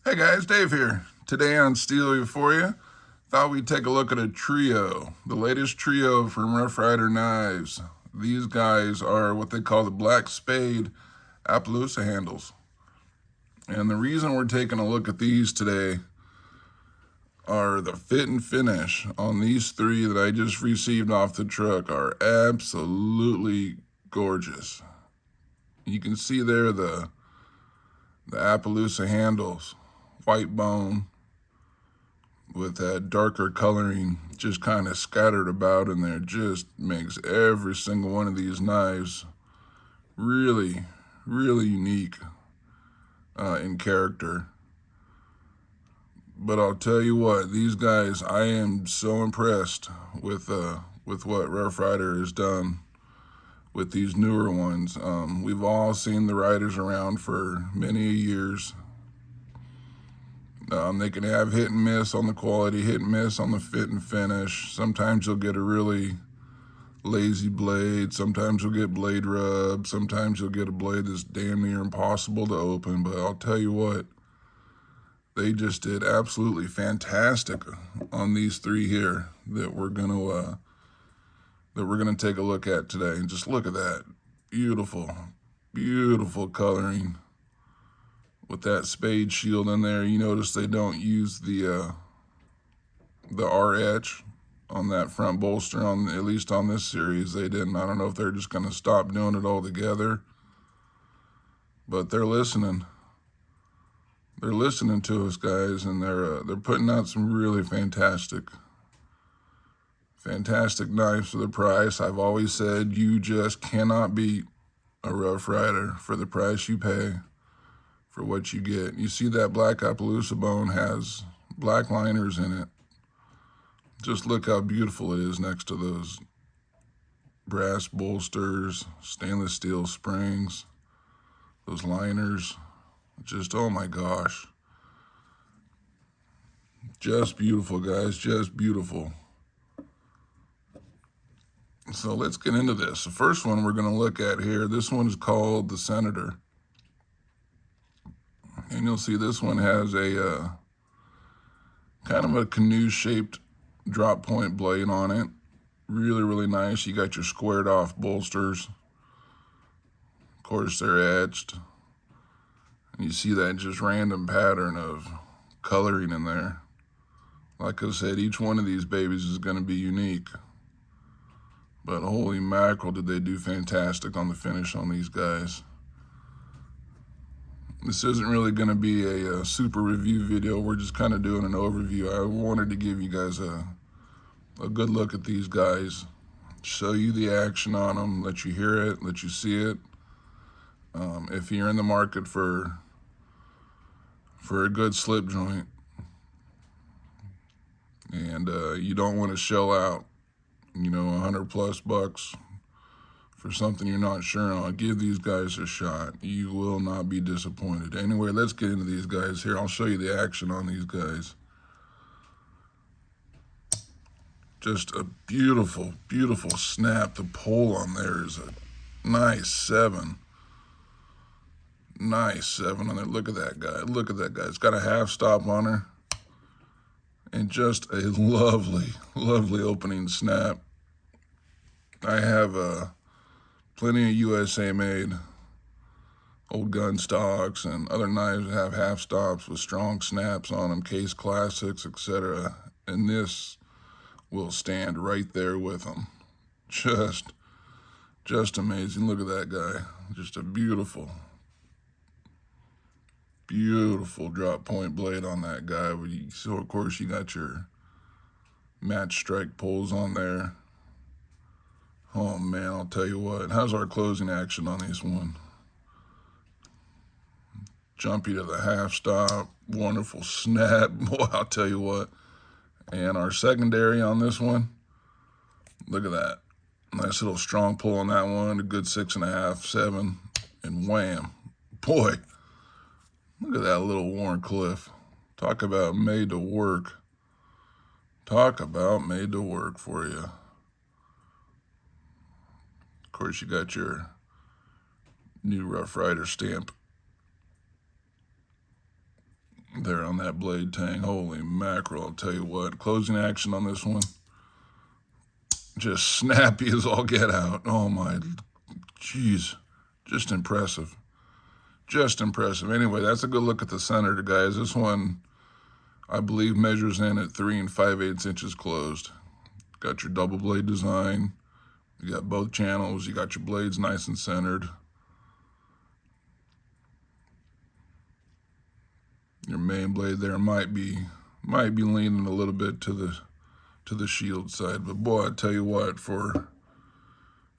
Hey guys, Dave here. Today on Steel Euphoria, thought we'd take a look at a trio, the latest trio from Rough Ryder Knives. These guys are what they call the Black Spade Appaloosa handles. And the reason we're taking a look at these today are the fit and finish on these three that I just received off the truck are absolutely gorgeous. You can see there the Appaloosa handles, white bone with that darker coloring just kind of scattered about in there. Just makes every single one of these knives really, really unique in character. But I'll tell you what, these guys, I am so impressed with what Rough Ryder has done with these newer ones. We've all seen the Ryders around for many years. They can have hit and miss on the quality, hit and miss on the fit and finish. Sometimes you'll get a really lazy blade. Sometimes you'll get blade rub. Sometimes you'll get a blade that's damn near impossible to open. But I'll tell you what, they just did absolutely fantastic on these three here that we're gonna take a look at today. And just look at that, beautiful, beautiful coloring with that spade shield in there. You notice they don't use the R edge on that front bolster, on at least on this series they didn't. I don't know if they're just gonna stop doing it altogether, but they're listening. They're listening to us, guys, and they're putting out some really fantastic knives for the price. I've always said you just cannot beat a Rough Ryder for the price you pay for what you get. You see that black Appaloosa bone has black liners in it. Just look how beautiful it is next to those brass bolsters, stainless steel springs, those liners. Just, oh my gosh. Just beautiful, guys, just beautiful. So let's get into this. The first one we're going to look at here, this one is called the Senator. And you'll see this one has a kind of a canoe-shaped drop point blade on it. Really, really nice. You got your squared off bolsters. Of course, they're etched. And you see that just random pattern of coloring in there. Like I said, each one of these babies is going to be unique. But holy mackerel, did they do fantastic on the finish on these guys. This isn't really going to be a super review video. We're just kind of doing an overview. I wanted to give you guys a good look at these guys, show you the action on them, let you hear it, let you see it. If you're in the market for a good slip joint and you don't want to shell out, $100+ for something you're not sure on, give these guys a shot. You will not be disappointed. Anyway, let's get into these guys here. I'll show you the action on these guys. Just a beautiful, beautiful snap. The pole on there is a nice 7. Nice 7 on there. Look at that guy. Look at that guy. It's got a half stop on her. And just a lovely, lovely opening snap. I have plenty of USA made old gun stocks and other knives that have half stops with strong snaps on them, case classics, etc. And this will stand right there with them. Just amazing. Look at that guy. Just a beautiful, beautiful drop point blade on that guy. So of course you got your match strike pulls on there. Oh man, I'll tell you what. How's our closing action on this one? Jumpy to the half stop. Wonderful snap. Boy, I'll tell you what. And our secondary on this one, look at that. Nice little strong pull on that one. A good 6.5, 7. And wham. Boy, look at that little Warncliffe. Talk about made to work. Talk about made to work for you. Of course, you got your new Rough Ryder stamp there on that blade tang. Holy mackerel, I'll tell you what. Closing action on this one. Just snappy as all get out. Oh my, jeez. Just impressive. Just impressive. Anyway, that's a good look at the center, guys. This one, I believe, measures in at 3 5/8 inches closed. Got your double blade design. You got both channels. You got your blades nice and centered. Your main blade there might be leaning a little bit to the shield side, but boy, I tell you what, for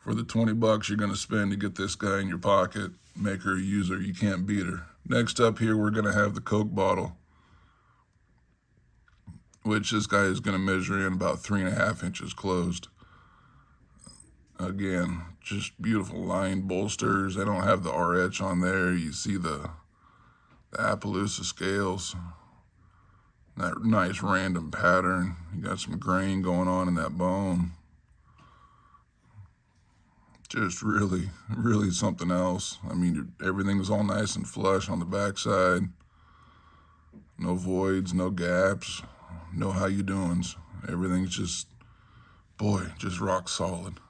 the 20 bucks you're gonna spend to get this guy in your pocket, make her a user, you can't beat her. Next up here, we're gonna have the Coke bottle, which this guy is gonna measure in about 3 1/2 inches closed. Again, just beautiful lined bolsters. They don't have the RH on there. You see the Appaloosa scales, that nice random pattern. You got some grain going on in that bone. Just really, really something else. I mean, everything's all nice and flush on the backside. No voids, no gaps, no how you doings. Everything's just, boy, just rock solid.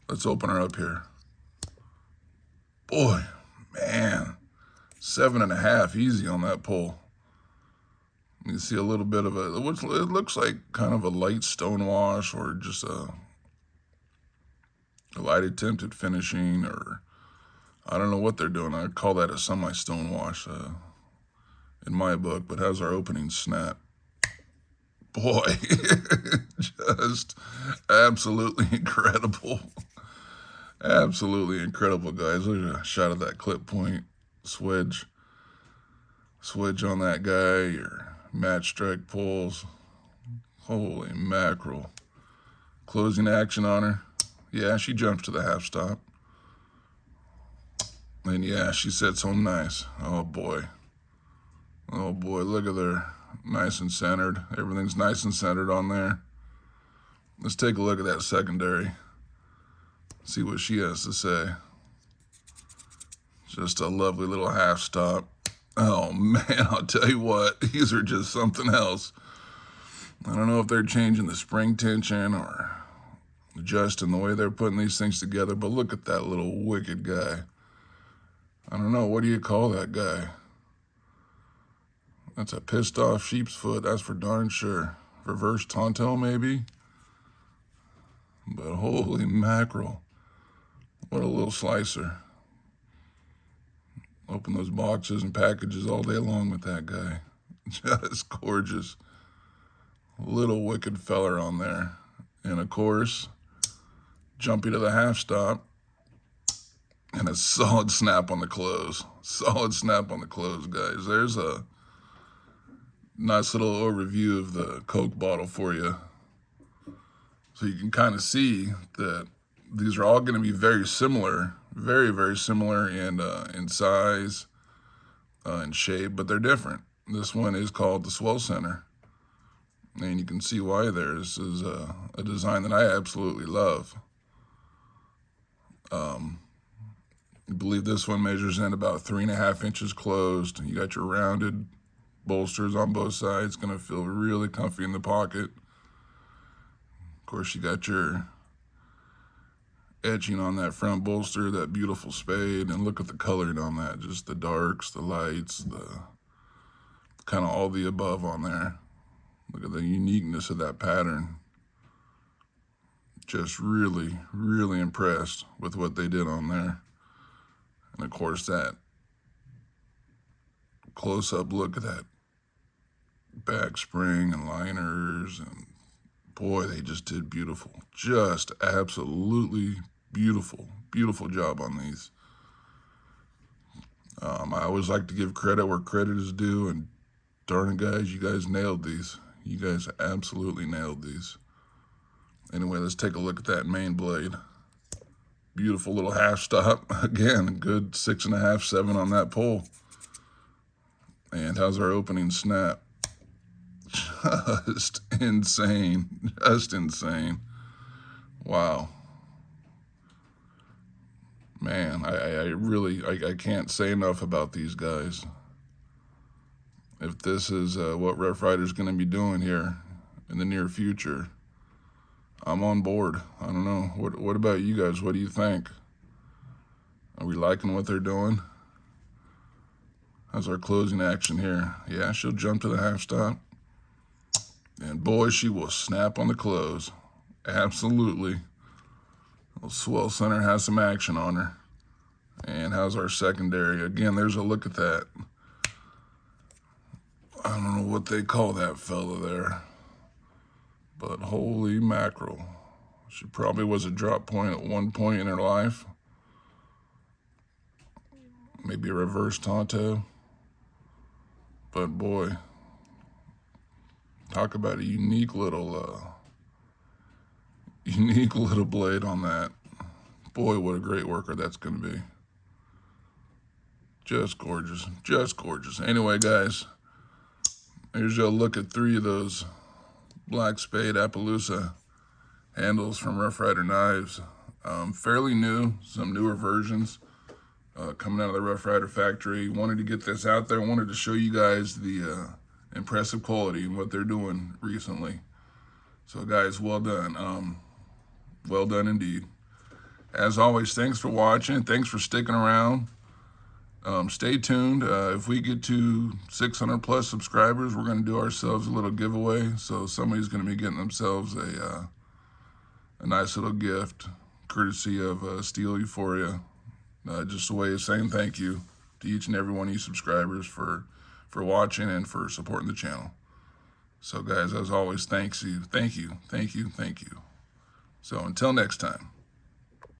Let's open her up here. Boy, man. 7 1/2, easy on that pull. You can see a little bit of it looks like kind of a light stonewash, or just a light attempted finishing, or I don't know what they're doing. I'd call that a semi-stonewash in my book, but how's our opening snap? Boy, just absolutely incredible. Absolutely incredible, guys. Look at a shot of that clip point. Swedge on that guy, your match strike pulls. Holy mackerel. Closing action on her. Yeah, she jumps to the half stop. And yeah, she sits home nice. Oh boy. Oh boy, look at her. Nice and centered. Everything's nice and centered on there. Let's take a look at that secondary. See what she has to say. Just a lovely little half stop. Oh man, I'll tell you what, these are just something else. I don't know if they're changing the spring tension or adjusting the way they're putting these things together, but look at that little wicked guy. I don't know, what do you call that guy? That's a pissed off sheep's foot, that's for darn sure. Reverse Tonto maybe? But holy mackerel, what a little slicer. Open those boxes and packages all day long with that guy. Just gorgeous. Little wicked feller on there. And of course, jumping to the half stop. And a solid snap on the close. Solid snap on the close, guys. There's a nice little overview of the Coke bottle for you. So you can kind of see that these are all going to be very similar. Very, very similar in size and shape, but they're different. This one is called the Swell Center, and you can see why there. This is a design that I absolutely love. I believe this one measures in about 3 1/2 inches closed. You got your rounded bolsters on both sides. Going to feel really comfy in the pocket. Of course, you got your etching on that front bolster, that beautiful spade, and look at the coloring on that. Just the darks, the lights, the kind of all the above on there. Look at the uniqueness of that pattern. Just really, really impressed with what they did on there. And of course, that close-up look at that back spring and liners, and boy, they just did beautiful. Just absolutely beautiful. Beautiful job on these. I always like to give credit where credit is due, and darn it, guys, you guys nailed these. You guys absolutely nailed these. Anyway, let's take a look at that main blade. Beautiful little half stop. Again, a good 6 1/2, 7 on that pull. And how's our opening snap? Just insane. Just insane. Wow. Man, I really can't say enough about these guys. if this is what Rough Ryder's going to be doing here in the near future, I'm on board. I don't know. What about you guys? What do you think? Are we liking what they're doing? How's our closing action here? Yeah, she'll jump to the half stop. And boy, she will snap on the close. Absolutely. Well, Swell Center has some action on her. And how's our secondary? Again, there's a look at that. I don't know what they call that fella there. But holy mackerel. She probably was a drop point at one point in her life. Maybe a reverse Tonto. But boy, talk about a unique little blade on that. Boy, what a great worker that's going to be. Just gorgeous, just gorgeous. Anyway, guys, here's a look at 3 of those Black Spade Appaloosa handles from Rough Ryder Knives. Fairly new, some newer versions coming out of the Rough Ryder factory. Wanted to get this out there. Wanted to show you guys the impressive quality and what they're doing recently. So guys, well done. Well done indeed. As always, thanks for watching. Thanks for sticking around. Stay tuned. If we get to 600 plus subscribers, we're going to do ourselves a little giveaway. So somebody's going to be getting themselves a nice little gift, courtesy of Steel Euphoria. Just a way of saying thank you to each and every one of you subscribers for watching and for supporting the channel. So guys, as always, thank you. So until next time.